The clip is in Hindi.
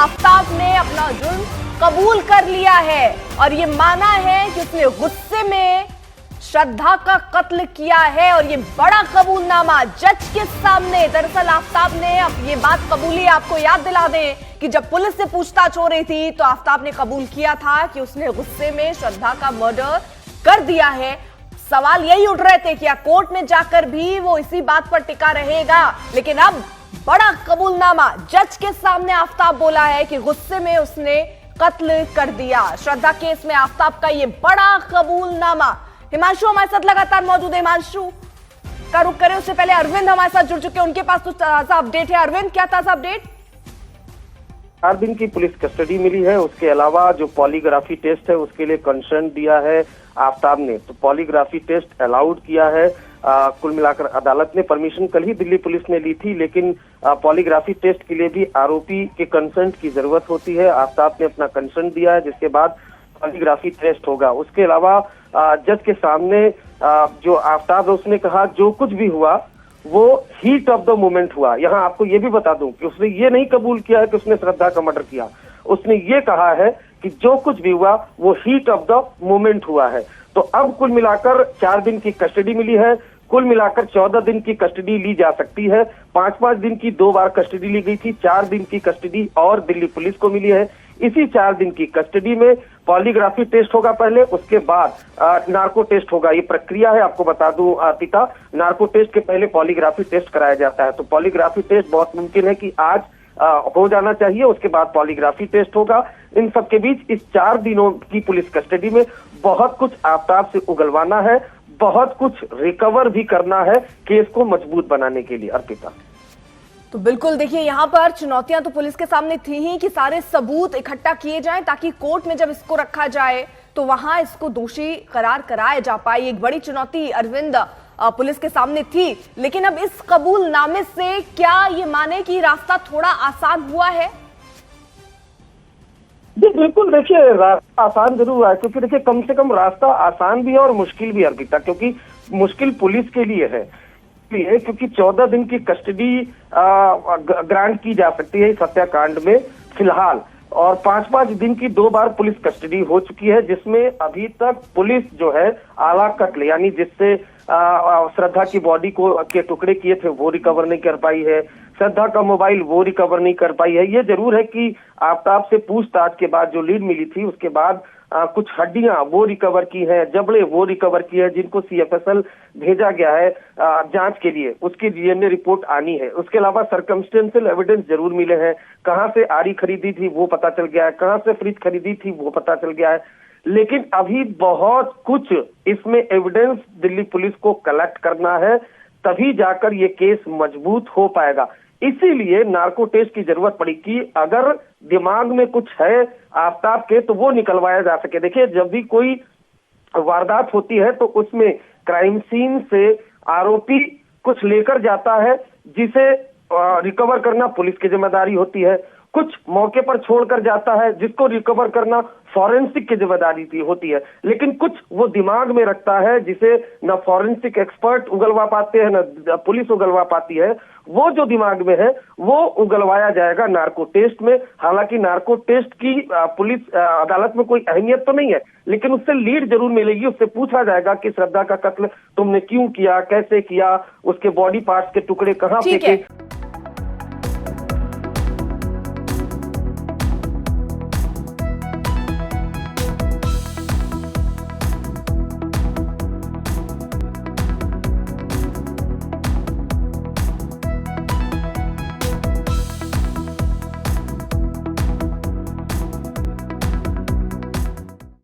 आफताब ने अपना जुर्म कबूल कर लिया है और ये माना है कि उसने गुस्से में श्रद्धा का कत्ल किया है और ये बड़ा कबूलनामा जज के सामने। दरअसल आफताब ने अब ये बात कबूली, आपको याद दिला दें कि जब पुलिस से पूछताछ हो रही थी तो आफताब ने कबूल किया था कि उसने गुस्से में श्रद्धा का मर्डर कर दिया है। सवाल यही उठ रहे थे कि या कोर्ट में जाकर भी वो इसी बात पर टिका रहेगा, लेकिन अब बड़ा कबूलनामा जज के सामने आफताब बोला है कि गुस्से में उसने कत्ल कर दिया। श्रद्धा केस में आफताब का ये बड़ा कबूलनामा। हिमांशु हमारे साथ लगातार मौजूद है, हिमांशु का रुख करें उससे पहले अरविंद हमारे साथ जुड़ चुके हैं, उनके पास कुछ ताजा अपडेट है। अरविंद, क्या ताजा अपडेट? 4 दिन की पुलिस कस्टडी मिली है। उसके अलावा जो पॉलीग्राफी टेस्ट है उसके लिए कंसर्न दिया है आफताब ने, तो पॉलीग्राफी टेस्ट अलाउड किया है। कुल मिलाकर अदालत ने परमिशन कल ही दिल्ली पुलिस ने ली थी, लेकिन पॉलीग्राफी टेस्ट के लिए भी आरोपी के कंसेंट की जरूरत होती है। आफताब ने अपना कंसेंट दिया है, जिसके बाद पॉलीग्राफी टेस्ट होगा। उसके अलावा जज के सामने जो आफताब है उसने कहा जो कुछ भी हुआ वो हीट ऑफ द मोमेंट हुआ। यहाँ आपको ये भी बता दूं कि उसने ये नहीं कबूल किया है कि उसने श्रद्धा का मर्डर किया, उसने ये कहा है कि जो कुछ भी हुआ वो हीट ऑफ द मोमेंट हुआ है। तो अब कुल मिलाकर 4 दिन की कस्टडी मिली है, कुल मिलाकर 14 दिन की कस्टडी ली जा सकती है। 5-5 दिन की 2 बार कस्टडी ली गई थी, 4 दिन की कस्टडी और दिल्ली पुलिस को मिली है। इसी 4 दिन की कस्टडी में पॉलीग्राफी टेस्ट होगा पहले, उसके बाद नार्को टेस्ट होगा। ये प्रक्रिया है, आपको बता दूं पिता, नार्को टेस्ट के पहले पॉलीग्राफी टेस्ट कराया जाता है। तो पॉलीग्राफी टेस्ट बहुत मुमकिन है कि आज हो जाना चाहिए, उसके बाद पॉलीग्राफी टेस्ट होगा। इन सब के बीच इस 4 दिनों की पुलिस कस्टडी में बहुत कुछ आफताब से उगलवाना है, बहुत कुछ रिकवर भी करना है केस को मजबूत बनाने के लिए। अर्पिता, तो बिल्कुल देखिए, यहाँ पर चुनौतियां तो पुलिस के सामने थी ही कि सारे सबूत इकट्ठा किए जाएं ताकि कोर्ट में जब इसको रखा जाए तो वहां इसको दोषी करार कराया जा पाए। एक बड़ी चुनौती अरविंद पुलिस के सामने थी, लेकिन अब इस कबूलनामे से क्या ये माने कि रास्ता थोड़ा आसान हुआ है? जी बिल्कुल, देखिए रास्ता आसान जरूर हुआ है, क्योंकि देखिए कम से कम रास्ता आसान भी है और मुश्किल भी अर्पिता, क्योंकि मुश्किल पुलिस के लिए है क्योंकि 14 दिन की कस्टडी ग्रांट की जा सकती है इस हत्याकांड में फिलहाल, और 5-5 दिन की 2 बार पुलिस कस्टडी हो चुकी है, जिसमें अभी तक पुलिस जो है आला कत्ल यानी जिससे श्रद्धा की बॉडी को के टुकड़े किए थे वो रिकवर नहीं कर पाई है, श्रद्धा का मोबाइल वो रिकवर नहीं कर पाई है। ये जरूर है कि आफताब से पूछताछ के बाद जो लीड मिली थी उसके बाद कुछ हड्डियां वो रिकवर की है, जबड़े वो रिकवर की है, जिनको CFSL भेजा गया है जांच के लिए, उसकी DNA रिपोर्ट आनी है। उसके अलावा सर्कमस्टेंशियल एविडेंस जरूर मिले हैं, कहां से आरी खरीदी थी वो पता चल गया है, कहां से फ्रिज खरीदी थी वो पता चल गया है, लेकिन अभी बहुत कुछ इसमें एविडेंस दिल्ली पुलिस को कलेक्ट करना है, तभी जाकर ये केस मजबूत हो पाएगा। इसीलिए नार्को टेस्ट की जरूरत पड़ी कि अगर दिमाग में कुछ है आफताब के तो वो निकलवाया जा सके। देखिए, जब भी कोई वारदात होती है तो उसमें क्राइम सीन से आरोपी कुछ लेकर जाता है, जिसे रिकवर करना पुलिस की जिम्मेदारी होती है, कुछ मौके पर छोड़कर जाता है जिसको रिकवर करना फॉरेंसिक की जिम्मेदारी होती है, लेकिन कुछ वो दिमाग में रखता है जिसे न फॉरेंसिक एक्सपर्ट उगलवा पाते हैं न पुलिस उगलवा पाती है। वो जो दिमाग में है वो उगलवाया जाएगा नार्को टेस्ट में। हालांकि नार्को टेस्ट की पुलिस अदालत में कोई अहमियत तो नहीं है, लेकिन उससे लीड जरूर मिलेगी, उससे पूछा जाएगा कि श्रद्धा का कत्ल तुमने क्यों किया, कैसे किया, उसके बॉडी पार्ट्स के टुकड़े कहाँ फेंके।